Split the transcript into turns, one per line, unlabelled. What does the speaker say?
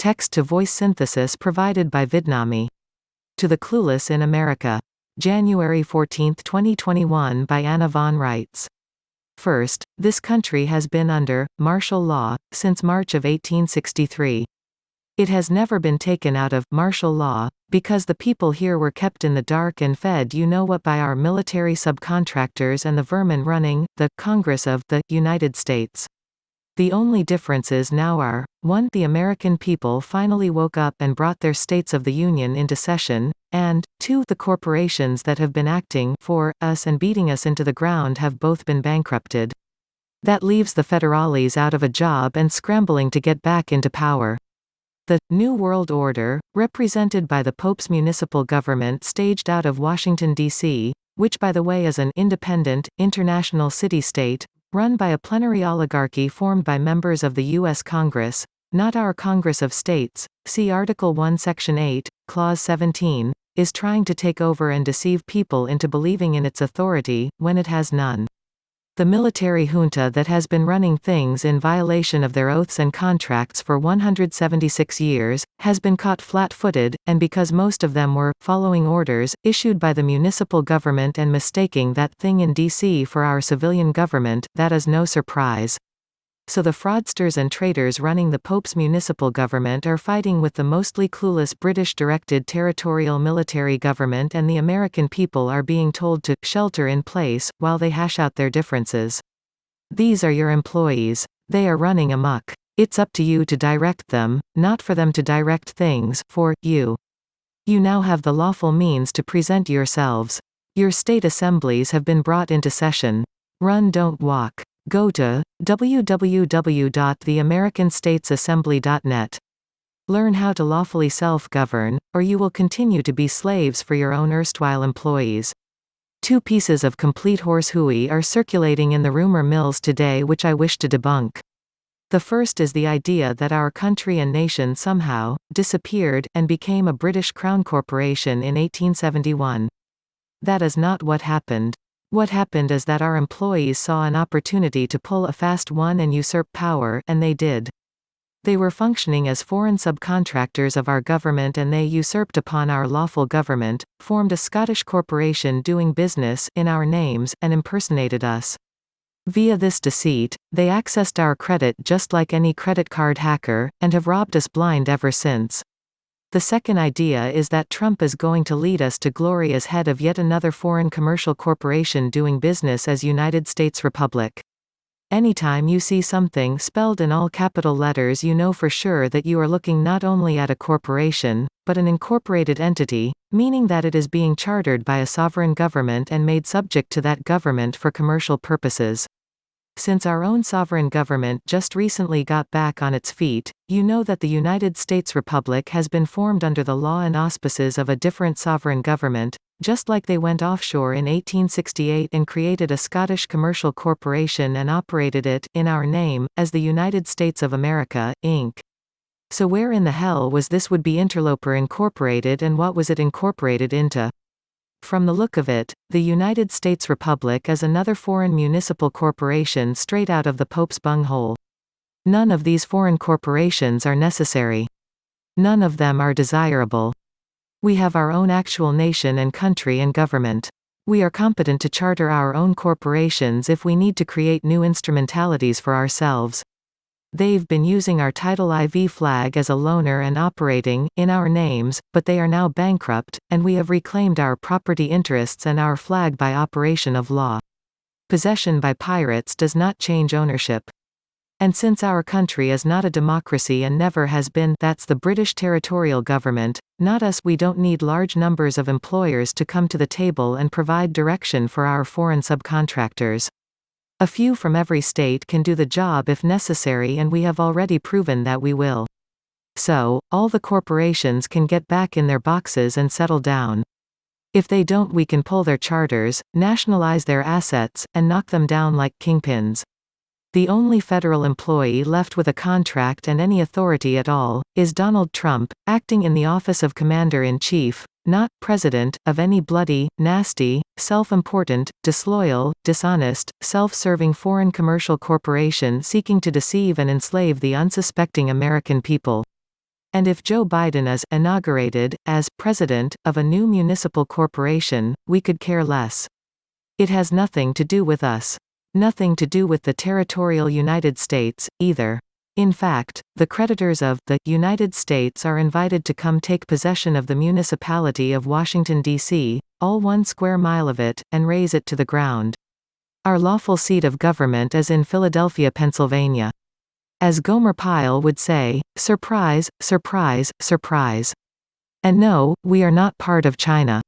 text-to-voice synthesis provided by Vidnami. To the Clueless in America. January 14, 2021 by Anna von Reitz. First, this country has been under martial law since March of 1863. It has never been taken out of martial law, because the people here were kept in the dark and fed you know what by our military subcontractors and the vermin running the Congress of the United States. The only differences now are, 1. The American people finally woke up and brought their states of the Union into session, and, 2. The corporations that have been acting for us and beating us into the ground have both been bankrupted. That leaves the federales out of a job and scrambling to get back into power. The New World Order, represented by the Pope's municipal government staged out of Washington, D.C., which by the way is an independent, international city-state, run by a plenary oligarchy formed by members of the U.S. Congress, not our Congress of States, see Article 1 Section 8, Clause 17, is trying to take over and deceive people into believing in its authority, when it has none. The military junta that has been running things in violation of their oaths and contracts for 176 years, has been caught flat-footed, and because most of them were following orders issued by the municipal government and mistaking that thing in D.C. for our civilian government, that is no surprise. So the fraudsters and traitors running the Pope's municipal government are fighting with the mostly clueless British-directed territorial military government, and the American people are being told to shelter in place while they hash out their differences. These are your employees. They are running amok. It's up to you to direct them, not for them to direct things for you. You now have the lawful means to present yourselves. Your state assemblies have been brought into session. Run, don't walk. Go to www.theamericanstatesassembly.net. Learn how to lawfully self-govern, or you will continue to be slaves for your own erstwhile employees. Two pieces of complete horse hooey are circulating in the rumor mills today which I wish to debunk. The first is the idea that our country and nation somehow disappeared and became a British Crown corporation in 1871. That is not what happened. What happened is that our employees saw an opportunity to pull a fast one and usurp power, and they did. They were functioning as foreign subcontractors of our government, and they usurped upon our lawful government, formed a Scottish corporation doing business in our names, and impersonated us. Via this deceit, they accessed our credit just like any credit card hacker, and have robbed us blind ever since. The second idea is that Trump is going to lead us to glory as head of yet another foreign commercial corporation doing business as United States Republic. Anytime you see something spelled in all capital letters, you know for sure that you are looking not only at a corporation, but an incorporated entity, meaning that it is being chartered by a sovereign government and made subject to that government for commercial purposes. Since our own sovereign government just recently got back on its feet, you know that the United States Republic has been formed under the law and auspices of a different sovereign government, just like they went offshore in 1868 and created a Scottish commercial corporation and operated it, in our name, as the United States of America, Inc. So where in the hell was this would-be interloper incorporated, and what was it incorporated into? From the look of it, the United States Republic is another foreign municipal corporation straight out of the Pope's bunghole. None of these foreign corporations are necessary. None of them are desirable. We have our own actual nation and country and government. We are competent to charter our own corporations if we need to create new instrumentalities for ourselves. They've been using our Title IV flag as a loaner and operating in our names, but they are now bankrupt, and we have reclaimed our property interests and our flag by operation of law. Possession by pirates does not change ownership. And since our country is not a democracy and never has been, that's the British territorial government, not us. We don't need large numbers of employers to come to the table and provide direction for our foreign subcontractors. A few from every state can do the job if necessary, and we have already proven that we will. So, all the corporations can get back in their boxes and settle down. If they don't, we can pull their charters, nationalize their assets, and knock them down like kingpins. The only federal employee left with a contract and any authority at all is Donald Trump, acting in the office of Commander-in-Chief, not President, of any bloody, nasty, self-important, disloyal, dishonest, self-serving foreign commercial corporation seeking to deceive and enslave the unsuspecting American people. And if Joe Biden is inaugurated as president of a new municipal corporation, we could care less. It has nothing to do with us. Nothing to do with the territorial United States, either. In fact, the creditors of the United States are invited to come take possession of the municipality of Washington, D.C., all 1 square mile of it, and raze it to the ground. Our lawful seat of government is in Philadelphia, Pennsylvania. As Gomer Pyle would say, surprise, surprise, surprise. And no, we are not part of China.